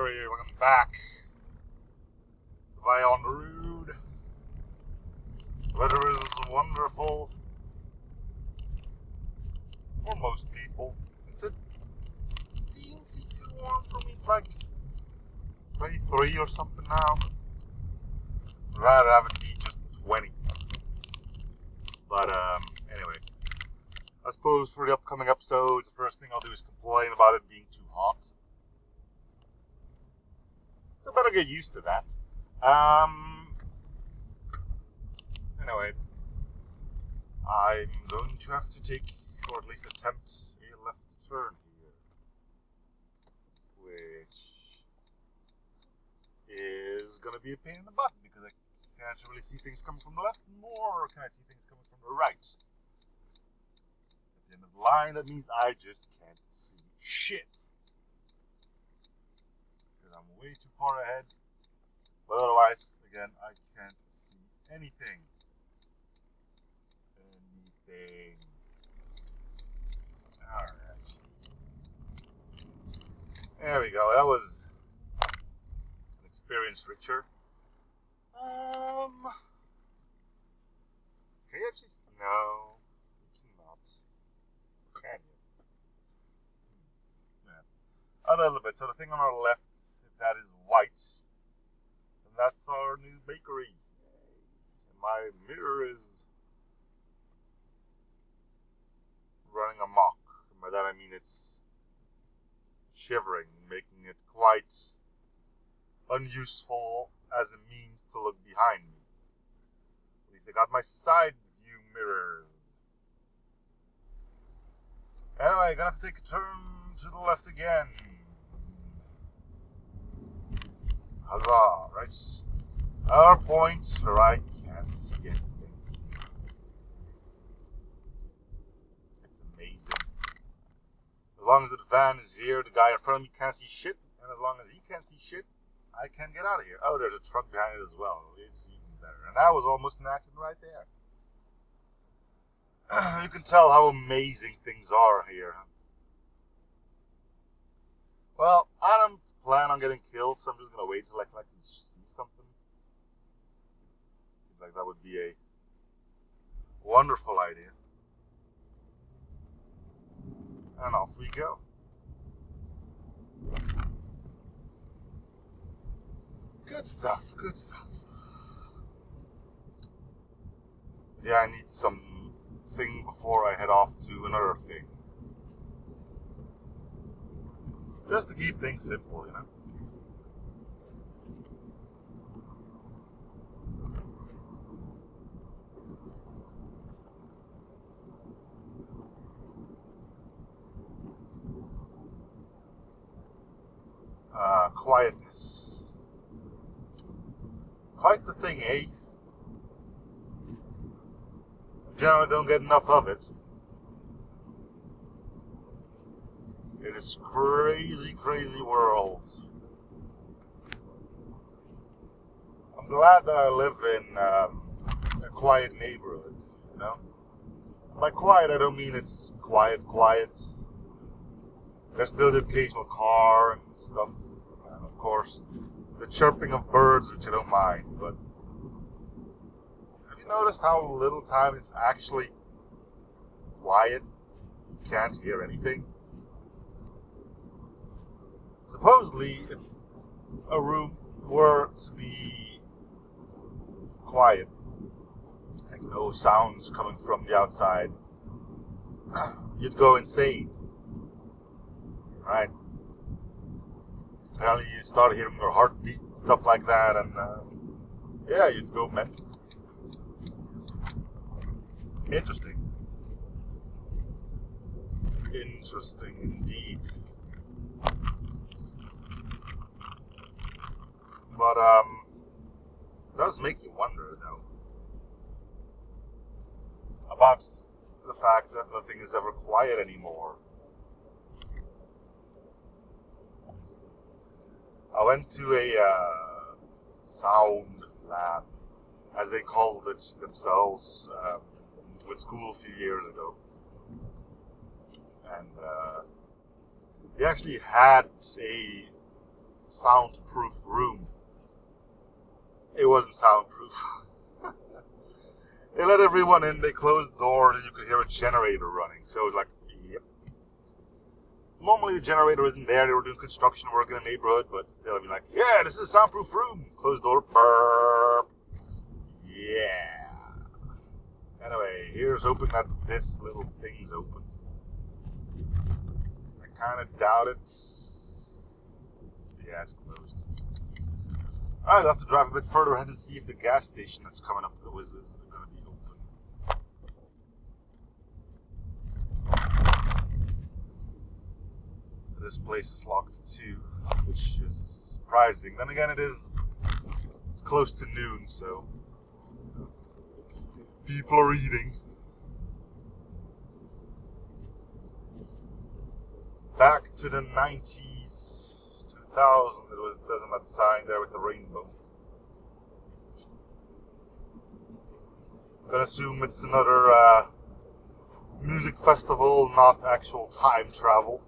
bakery, welcome back. Goodbye on the road. The weather is wonderful for most people. It's a teensy too warm for me. It's like 23 or something now. I'd rather have it be just 20. But anyway, I suppose for the upcoming episode, the first thing I'll do is complain about it being too hot. I better get used to that. Anyway, I'm going to have to take, or at least attempt, a left turn here. Which is going to be a pain in the butt, because I can't really see things coming from the left, nor can I see things coming from the right. At the end of the line, that means I just can't see shit. I'm way too far ahead, but otherwise, again, I can't see anything. Alright. There we go, that was an experience richer. Can you actually... No, you cannot. Can you? Yeah. A little bit. So the thing on our left, that is white, and that's our new bakery. And my mirror is running amok. And by that I mean it's shivering, making it quite unuseful as a means to look behind me. At least I got my side view mirrors. Anyway, gonna have to take a turn to the left again. Huzzah, right? Our point where I can't see anything. It's amazing. As long as the van is here, the guy in front of me can't see shit, and as long as he can't see shit, I can get out of here. Oh, there's a truck behind it as well. It's even better. And that was almost an accident right there. You can tell how amazing things are here. Well, I don't plan on getting killed, so I'm just gonna wait until I can actually see something. Like that would be a wonderful idea. And off we go. Good stuff, good stuff. Yeah, I need something before I head off to another thing. Just to keep things simple, you know. Quietness. Quite the thing, eh? Generally don't get enough of it. It is crazy, crazy world. I'm glad that I live in a quiet neighborhood, you know? By quiet, I don't mean it's quiet. There's still the occasional car and stuff. And of course, the chirping of birds, which I don't mind. But have you noticed how little time is actually quiet? You can't hear anything. Supposedly, if a room were to be quiet, like no sounds coming from the outside, you'd go insane, right? Apparently you start hearing your heartbeat and stuff like that, and yeah, you'd go mental. Interesting indeed. But it does make you wonder, though, about the fact that nothing is ever quiet anymore. I went to a sound lab, as they called it themselves, with school a few years ago. And they actually had a soundproof room. It wasn't soundproof. They let everyone in, they closed the door, and you could hear a generator running. So it was like, yep. Normally the generator isn't there, they were doing construction work in the neighborhood, but still I'd be like, yeah, this is a soundproof room. Closed the door, burp. Yeah. Anyway, here's hoping that this little thing's open. I kind of doubt it. Yeah, it's closed. Alright, I'll have to drive a bit further ahead and see if the gas station that's coming up was going to be open. This place is locked too, which is surprising. Then again, it is close to noon, so people are eating. Back to the 90s, 2000, it says on that sign there with the rainbow. I'm gonna assume it's another music festival, not actual time travel.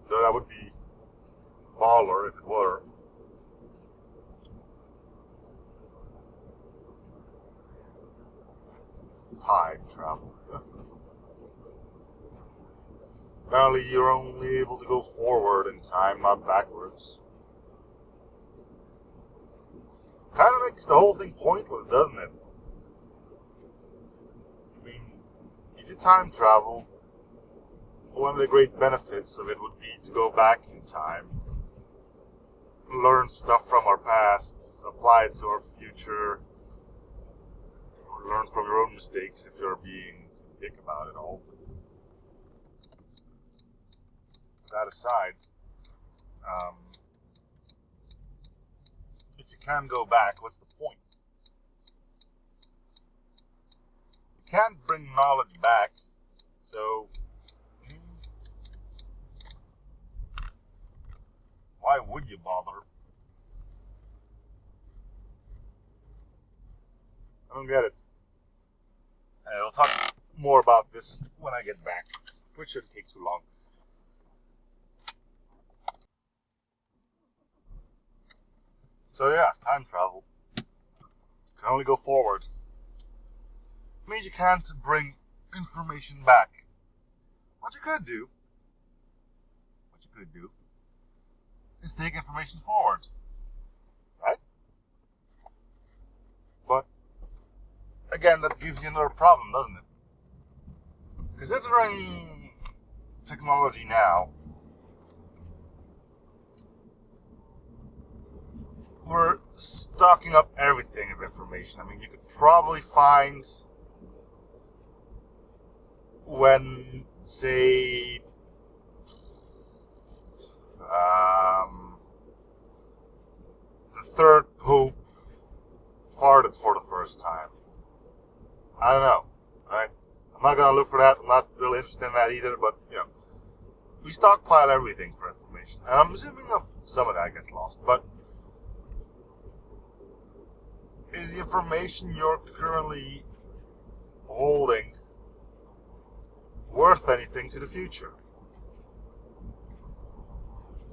Though that would be baller if it were. Time travel. Apparently you're only able to go forward in time, not backwards. Kind of makes the whole thing pointless, doesn't it? I mean, if you time travel, one of the great benefits of it would be to go back in time, learn stuff from our past, apply it to our future, learn from your own mistakes if you're being a dick about it all. That aside, if you can go back, what's the point? You can't bring knowledge back, so why would you bother? I don't get it. We'll talk more about this when I get back, which shouldn't take too long. So yeah, time travel. Can only go forward. It means you can't bring information back. What you could do is take information forward. Right? But again, that gives you another problem, doesn't it? Considering technology now, we're stocking up everything of information. I mean, you could probably find when, say, the third pope farted for the first time. I don't know, right? I'm not gonna look for that. I'm not really interested in that either. But we stockpile everything for information, and I'm assuming some of that gets lost. But is the information you're currently holding worth anything to the future?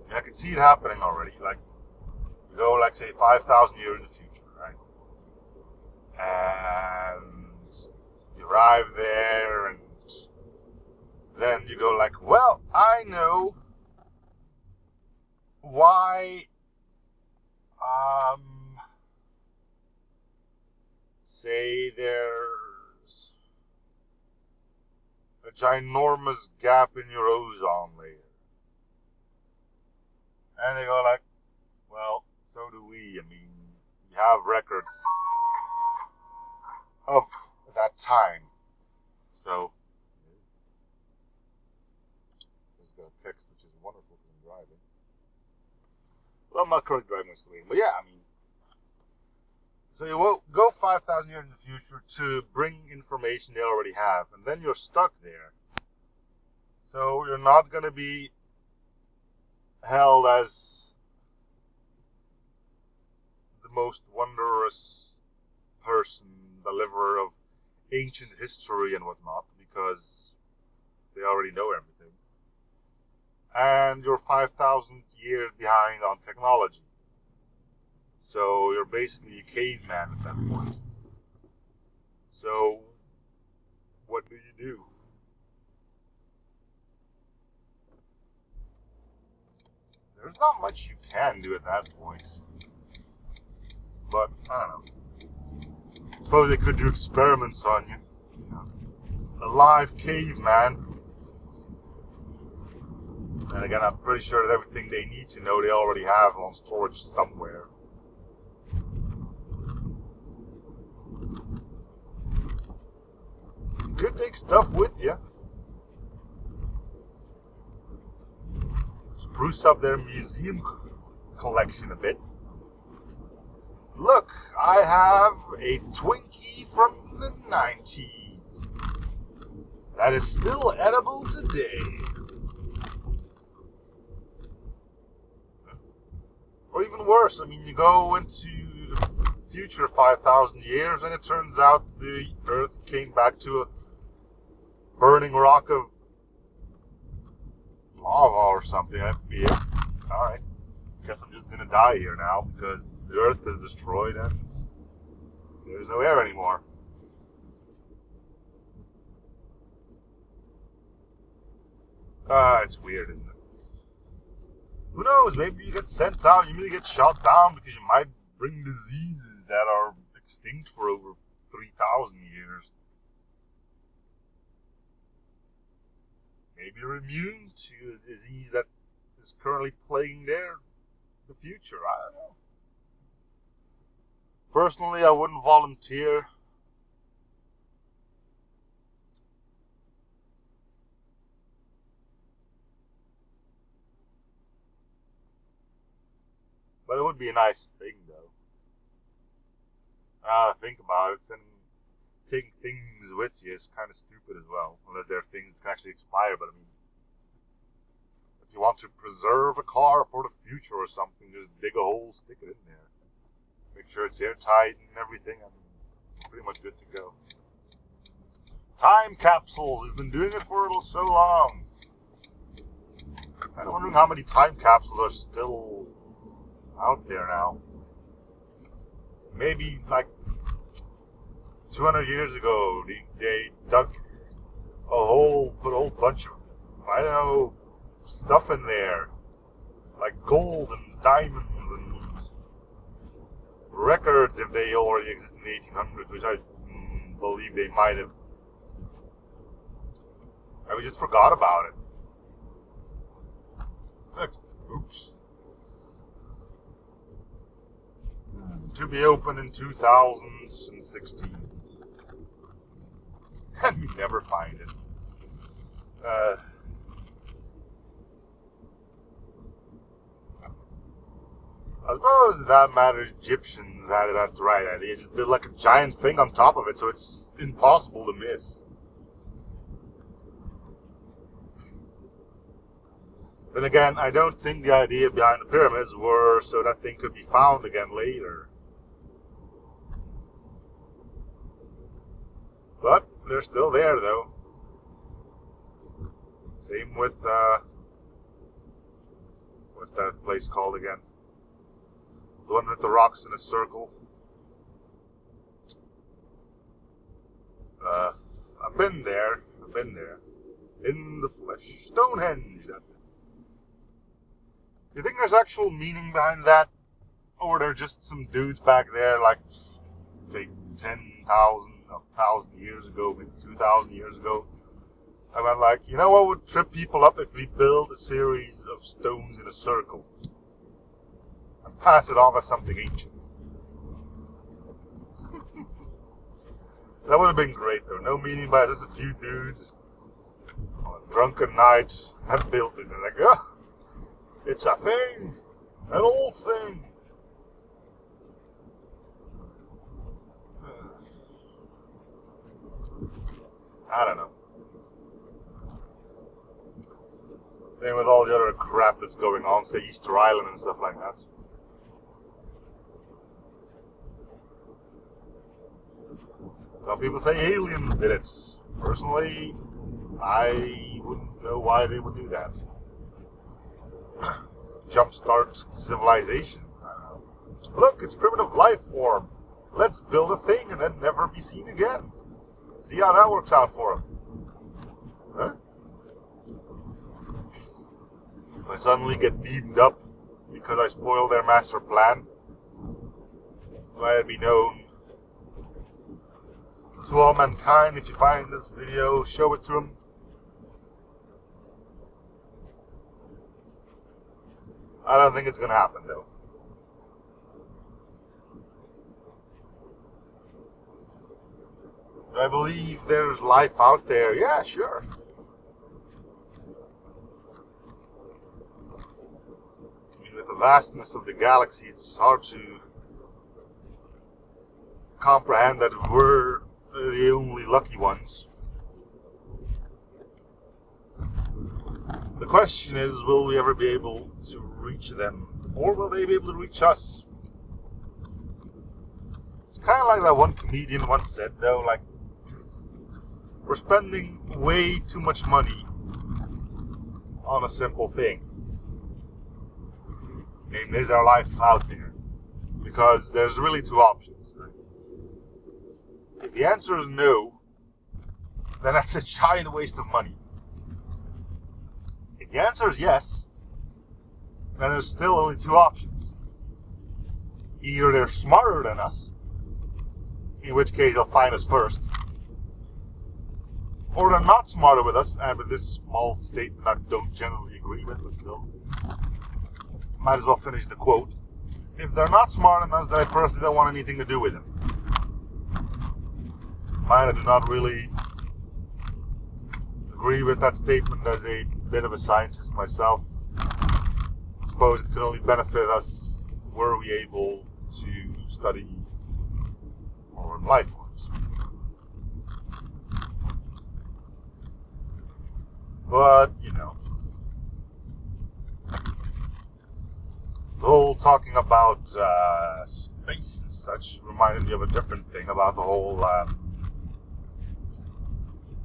And I can see it happening already. Like, you go, like, say, 5,000 years in the future, right? And you arrive there, and then you go like, well, I know why, say there's a ginormous gap in your ozone layer. And they go like, well, so do we. I mean, we have records of that time. So, just got a text, which is wonderful because I'm driving. Well, I'm not currently driving this way, but yeah, I mean, so you will go 5,000 years in the future to bring information they already have, and then you're stuck there. So you're not going to be held as the most wondrous person, deliverer of ancient history and whatnot, because they already know everything. and you're 5,000 years behind on technology. So you're basically a caveman at that point. So what do you do? There's not much you can do at that point. But, I don't know. I suppose they could do experiments on you. You know, a live caveman. And again, I'm pretty sure that everything they need to know they already have on storage somewhere. You could take stuff with you. Spruce up their museum collection a bit. Look, I have a Twinkie from the 90s that is still edible today. Or even worse, I mean, you go into the future 5,000 years and it turns out the Earth came back to a burning rock of lava or something. That'd be it. Alright. Guess I'm just gonna die here now because the Earth is destroyed and there's no air anymore. It's weird, isn't it? Who knows? Maybe you get sent out, you may get shot down because you might bring diseases that are extinct for over 3,000 years. Maybe you're immune to a disease that is currently plaguing the future. I don't know. Personally, I wouldn't volunteer. But it would be a nice thing, though. Think about it, and taking things with you is kind of stupid as well, unless there are things that can actually expire. But I mean, if you want to preserve a car for the future or something, just dig a hole, stick it in there. Make sure it's airtight and everything, and pretty much good to go. Time capsules. We've been doing it for so long. I'm wondering how many time capsules are still out there now. Maybe like 200 years ago, they dug put a whole bunch of, I don't know, stuff in there, like gold and diamonds and records, if they already exist in the 1800s, which I believe they might have. And we just forgot about it. Oops. To be open in 2016. And we never find it. I suppose that matters, Egyptians had it the right idea. Just build like a giant thing on top of it so it's impossible to miss. Then again, I don't think the idea behind the pyramids were so that thing could be found again later. But they're still there, though. Same with, what's that place called again? The one with the rocks in a circle. I've been there. In the flesh. Stonehenge, that's it. Do you think there's actual meaning behind that? Or are there just some dudes back there, like, say, 10,000, 1,000 years ago, maybe 2,000 years ago? I went like, you know what would trip people up if we build a series of stones in a circle? And pass it off as something ancient. That would have been great, though. No meaning by just a few dudes on a drunken night that built it. They're like, oh, it's a thing. An old thing. I don't know. Same with all the other crap that's going on, say Easter Island and stuff like that. Some people say aliens did it. Personally, I wouldn't know why they would do that. jumpstart civilization. Look, it's primitive life form. Let's build a thing and then never be seen again. See how that works out for them. Huh? I suddenly get beamed up because I spoiled their master plan. Let it be known to all mankind, if you find this video, show it to them. I don't think it's going to happen, though. Do I believe there's life out there? Yeah, sure. I mean, with the vastness of the galaxy, it's hard to comprehend that we're the only lucky ones. The question is, will we ever be able to reach them? Or will they be able to reach us? It's kind of like that one comedian once said, though, like, we're spending way too much money on a simple thing. Namely, is our life out there? Because there's really two options, right? If the answer is no, then that's a giant waste of money. If the answer is yes, then there's still only two options. Either they're smarter than us, in which case they'll find us first, or they're not smarter with us, and with this small statement I don't generally agree with, but still, might as well finish the quote. If they're not smarter than us, then I personally don't want anything to do with them. I do not really agree with that statement as a bit of a scientist myself. I suppose it could only benefit us were we able to study foreign life forms. But, you know, the whole talking about space and such reminded me of a different thing about the whole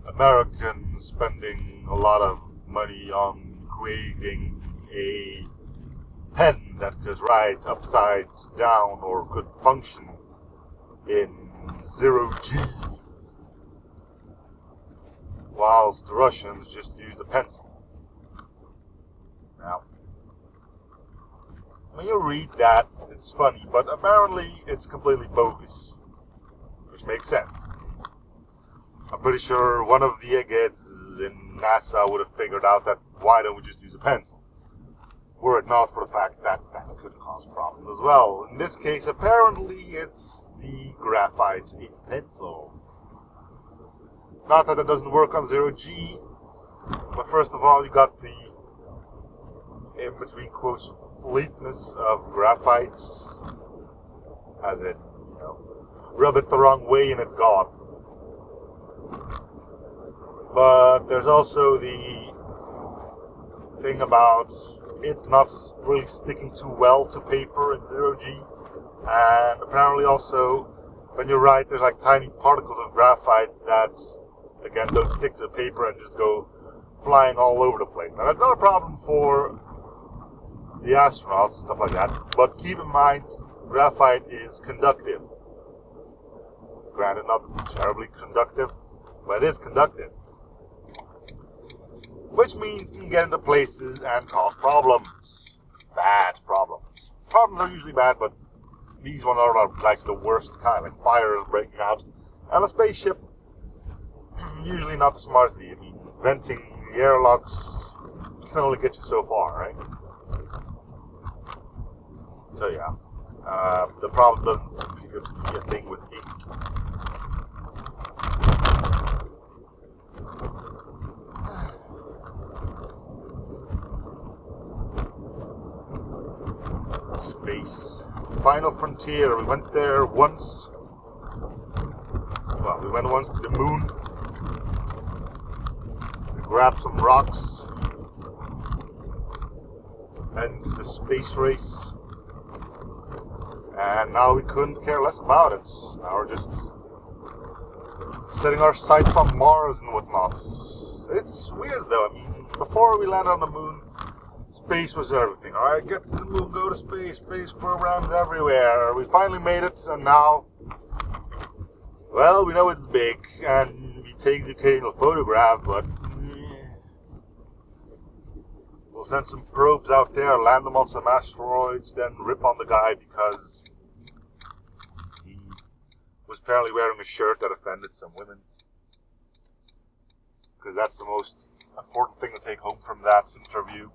Americans spending a lot of money on creating a pen that could write upside down or could function in 0G, whilst the Russians just used a pencil. Now, when you read that, it's funny, but apparently it's completely bogus, which makes sense. I'm pretty sure one of the eggheads in NASA would have figured out that why don't we just use a pencil? Were it not for the fact that that could cause problems as well. In this case, apparently it's the graphite in pencils. Not that it doesn't work on 0G, but first of all, you got the, in between quotes, fleetness of graphite, as it, you know, rub it the wrong way and it's gone. But there's also the thing about it not really sticking too well to paper in 0G, and apparently also when you write there's like tiny particles of graphite that again don't stick to the paper and just go flying all over the place. Now that's not a problem for the astronauts and stuff like that, but keep in mind graphite is conductive. Granted, not terribly conductive, but it is conductive. Which means you can get into places and cause problems. Bad problems. Problems are usually bad, but these ones are like the worst kind, like fires breaking out. And a spaceship, usually not the smartest thing. I mean, venting the airlocks can only get you so far, right? So yeah, the problem doesn't appear to be a thing with ink. Space. Final frontier. We went there once. Well, we went once to the moon. We grabbed some rocks. And the space race. And now we couldn't care less about it. Now we're just setting our sights on Mars and whatnot. It's weird though. I mean, before we landed on the moon, Space was everything. Alright, get to the moon, go to space. Space programs everywhere. We finally made it, and now, well, we know it's big, and we take the occasional photograph, but we'll send some probes out there, land them on some asteroids, then rip on the guy because he was apparently wearing a shirt that offended some women. Because that's the most important thing to take home from that interview.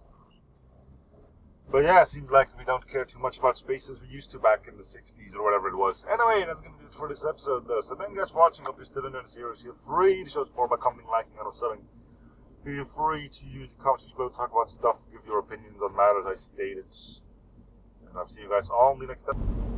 But yeah, it seems like we don't care too much about space as we used to back in the 60s or whatever it was. Anyway, that's going to do it for this episode though. So thank you guys for watching. Hope you're still in the series. Feel free to show support by commenting, liking, and subbing. Feel free to use the comments below to talk about stuff, give your opinions on matters I stated. And I'll see you guys all in the next episode.